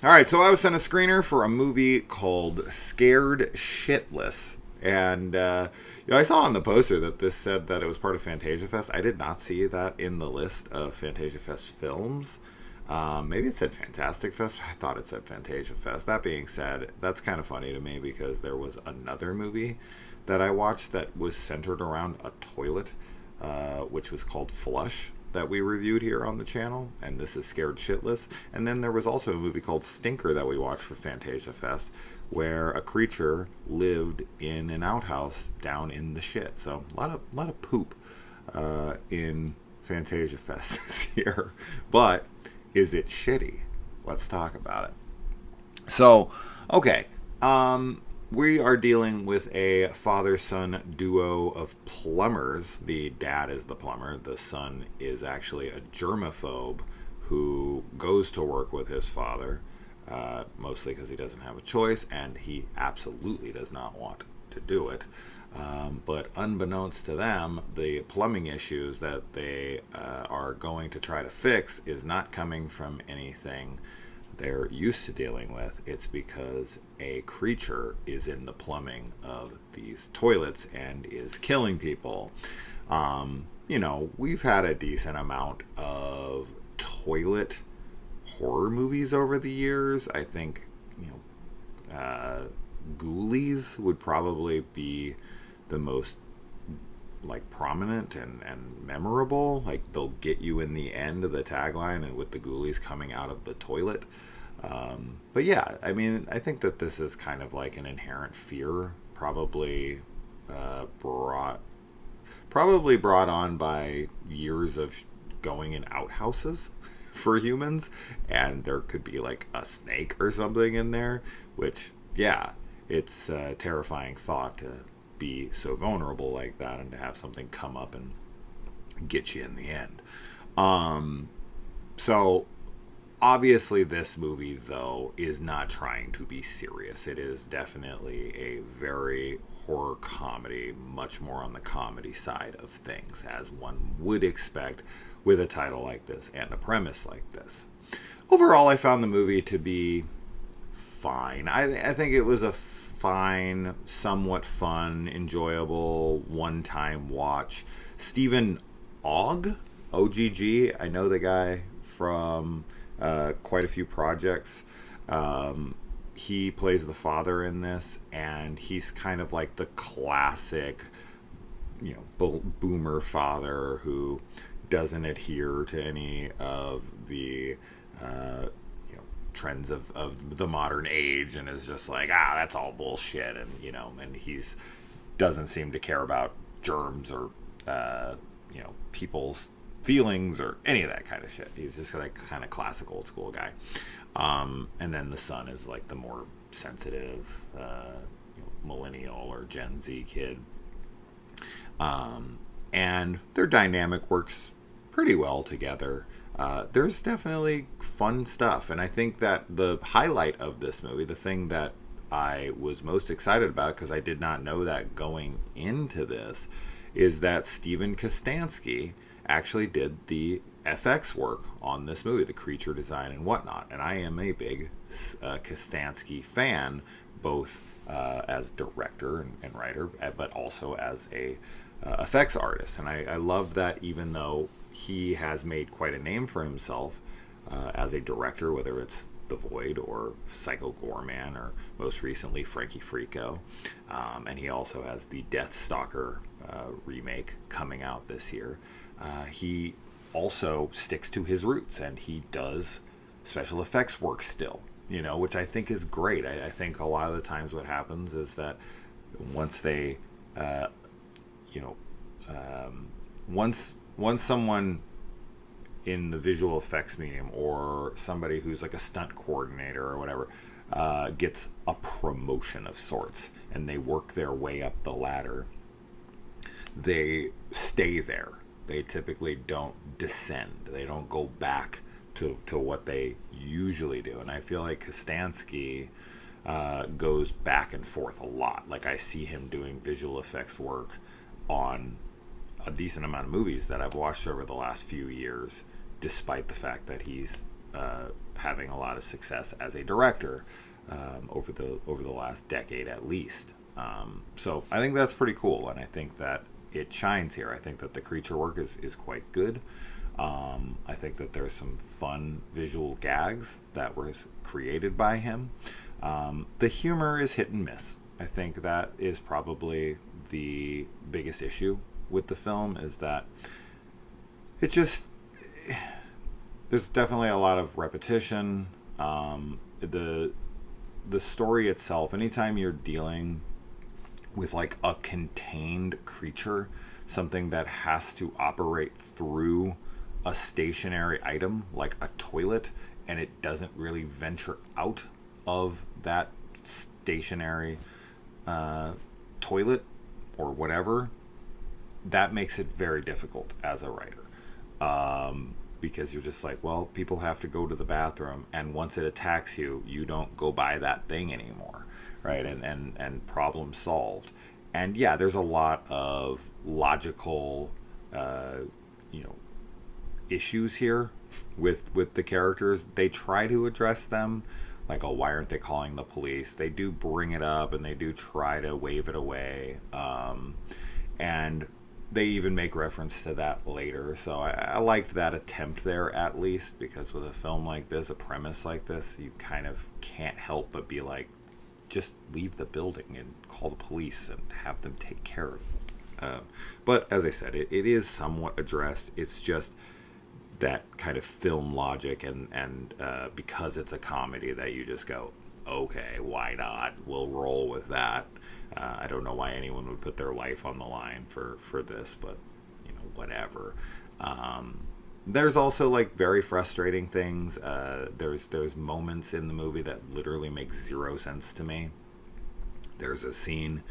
All right, so I was sent a screener for a movie called Scared Shitless. And I saw on the poster that this said that it was part of Fantasia Fest. I did not see that in the list of Fantasia Fest films. Maybe it said Fantastic Fest. I thought it said Fantasia Fest. That being said, that's kind of funny to me because there was another movie that I watched that was centered around a toilet, which was called Flush, that we reviewed here on the channel, and this is Scared Shitless. And then there was also a movie called Stinker that we watched for Fantasia Fest, where a creature lived in an outhouse down in the shit. So a lot of poop in Fantasia Fest this year. But is it shitty? Let's talk about it. So, okay. We are dealing with a father-son duo of plumbers. The dad is the plumber. The son is actually a germaphobe who goes to work with his father, mostly because he doesn't have a choice, and he absolutely does not want to do it. But unbeknownst to them, the plumbing issues that they are going to try to fix is not coming from anything they're used to dealing with. It's because a creature is in the plumbing of these toilets and is killing people. We've had a decent amount of toilet horror movies over the years. I think, Ghoulies would probably be the most prominent and memorable. Like, they'll get you in the end of the tagline and with the ghoulies coming out of the toilet. But yeah, I mean, I think that this is kind of like an inherent fear, probably brought on by years of going in outhouses for humans, and there could be like a snake or something in there, which, yeah, it's a terrifying thought to be so vulnerable like that and to have something come up and get you in the end. So obviously this movie, though, is not trying to be serious. It is definitely a very horror comedy, much more on the comedy side of things, as one would expect with a title like this and a premise like this. Overall, I found the movie to be fine. I think it was a fine, somewhat fun, enjoyable, one-time watch. Stephen Ogg, OGG, I know the guy from quite a few projects. He plays the father in this, and he's kind of like the classic, boomer father who doesn't adhere to any of the trends of the modern age, and is just like, that's all bullshit, and he's doesn't seem to care about germs or people's feelings or any of that kind of shit. He's just like kind of classic old school guy. And then the son is like the more sensitive millennial or Gen Z kid. And their dynamic works pretty well together. There's definitely fun stuff, and I think that the highlight of this movie, the thing that I was most excited about, because I did not know that going into this, is that Steven Kostanski actually did the FX work on this movie, the creature design and whatnot. And I am a big Kostanski fan, both as director and writer, but also as a effects artist. And I love that even though he has made quite a name for himself as a director, whether it's The Void or Psycho Goreman or most recently Frankie Frico. And he also has the Death Stalker remake coming out this year. He also sticks to his roots, and he does special effects work still, which I think is great. I think a lot of the times what happens is that once they, once someone in the visual effects medium, or somebody who's like a stunt coordinator or whatever, gets a promotion of sorts and they work their way up the ladder, they stay there. They typically don't descend. They don't go back to what they usually do. And I feel like Kostanski goes back and forth a lot. Like, I see him doing visual effects work on a decent amount of movies that I've watched over the last few years, despite the fact that he's having a lot of success as a director over the last decade at least. So I think that's pretty cool, and I think that it shines here. I think that the creature work is quite good. I think that there's some fun visual gags that were created by him. The humor is hit and miss. I think that is probably the biggest issue with the film, is that it just, there's definitely a lot of repetition. The story itself, anytime you're dealing with like a contained creature, something that has to operate through a stationary item like a toilet, and it doesn't really venture out of that stationary toilet or whatever, that makes it very difficult as a writer. Because you're just like, well, people have to go to the bathroom, and once it attacks you, you don't go by that thing anymore, right? And problem solved. And yeah, there's a lot of logical, issues here with the characters. They try to address them, like, oh, why aren't they calling the police? They do bring it up, and they do try to wave it away. And they even make reference to that later. So I liked that attempt there, at least, because with a film like this, a premise like this, you kind of can't help but be like, just leave the building and call the police and have them take care of it. But as I said, it is somewhat addressed. It's just that kind of film logic, and because it's a comedy, that you just go, okay, why not? We'll roll with that. I don't know why anyone would put their life on the line for this, but whatever. There's also like very frustrating things. There's moments in the movie that literally make zero sense to me. There's a scene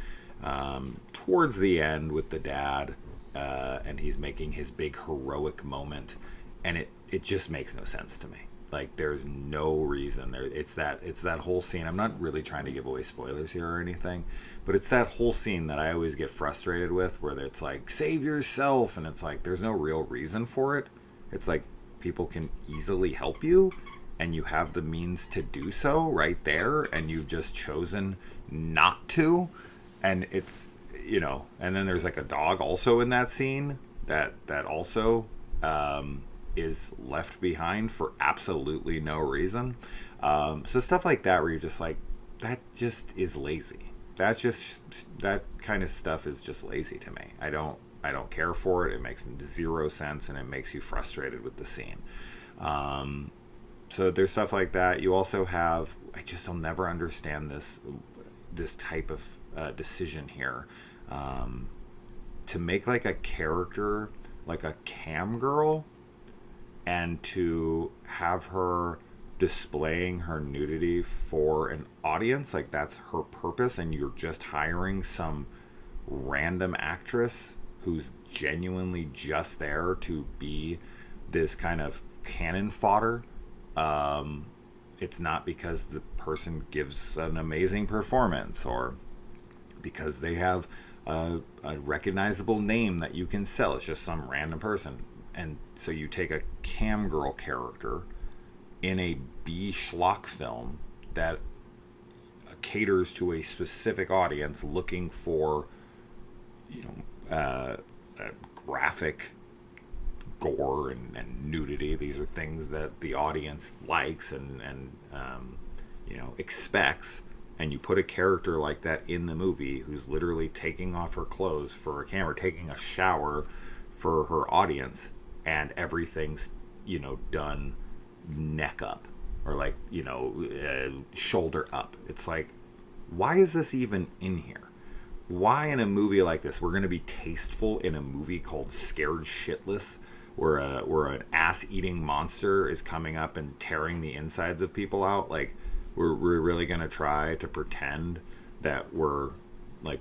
towards the end with the dad, and he's making his big heroic moment, and it just makes no sense to me. Like, there's no reason there. It's that whole scene. I'm not really trying to give away spoilers here or anything, but it's that whole scene that I always get frustrated with, where it's like, save yourself, and it's like, there's no real reason for it. It's like, people can easily help you, and you have the means to do so right there, and you've just chosen not to. And it's, and then there's like a dog also in that scene that also is left behind for absolutely no reason. So stuff like that, where you're just like, that just is lazy. That kind of stuff is just lazy to me. I don't care for it. It makes zero sense, and it makes you frustrated with the scene. So there's stuff like that. You also have, I'll never understand this type of decision here, to make like a character like a cam girl, and to have her displaying her nudity for an audience. Like, that's her purpose, and you're just hiring some random actress who's genuinely just there to be this kind of cannon fodder. It's not because the person gives an amazing performance, or because they have a recognizable name that you can sell. It's just some random person. And so you take a cam girl character in a B schlock film that caters to a specific audience looking for, graphic gore and nudity. These are things that the audience likes and expects. And you put a character like that in the movie, who's literally taking off her clothes for a camera, taking a shower for her audience, and everything's done neck up, or like shoulder up. It's like, why is this even in here? Why in a movie like this, we're going to be tasteful in a movie called Scared Shitless, where an ass-eating monster is coming up and tearing the insides of people out? Like, we're really going to try to pretend that we're like,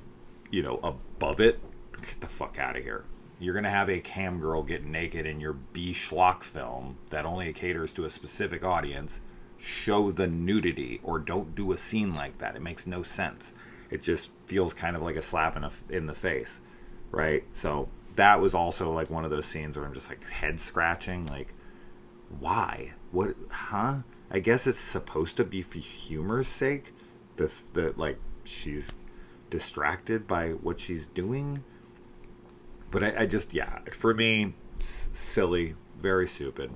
above it? Get the fuck out of here. You're going to have a cam girl get naked in your B schlock film that only caters to a specific audience. Show the nudity, or don't do a scene like that. It makes no sense. It just feels kind of like a slap in the face, right? So that was also like one of those scenes where I'm just like head scratching, like, why? What? Huh? I guess it's supposed to be for humor's sake. The like she's distracted by what she's doing. But I just, yeah, for me, silly, very stupid.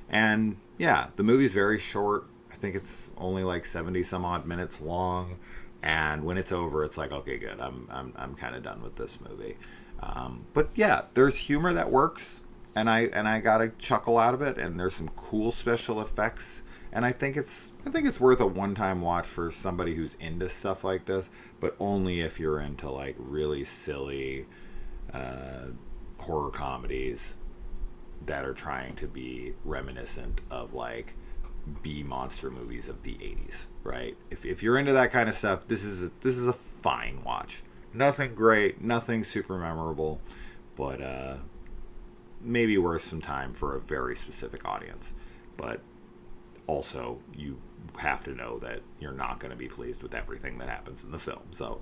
And yeah, the movie's very short. I think it's only like 70 some odd minutes long. And when it's over, it's like, okay, good. I'm kind of done with this movie. But yeah, there's humor that works, and I got a chuckle out of it. And there's some cool special effects, and I think it's worth a one time watch for somebody who's into stuff like this, but only if you're into like really silly uh, horror comedies that are trying to be reminiscent of like B monster movies of the 80s, right? If you're into that kind of stuff, this is a fine watch. Nothing great, nothing super memorable, but maybe worth some time for a very specific audience. But also, you have to know that you're not going to be pleased with everything that happens in the film. So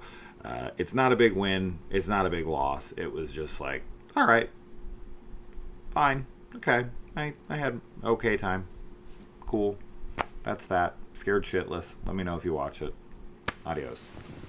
it's not a big win. It's not a big loss. It was just like, all right, fine, okay. I had okay time. Cool. That's that. Scared shitless. Let me know if you watch it. Adios.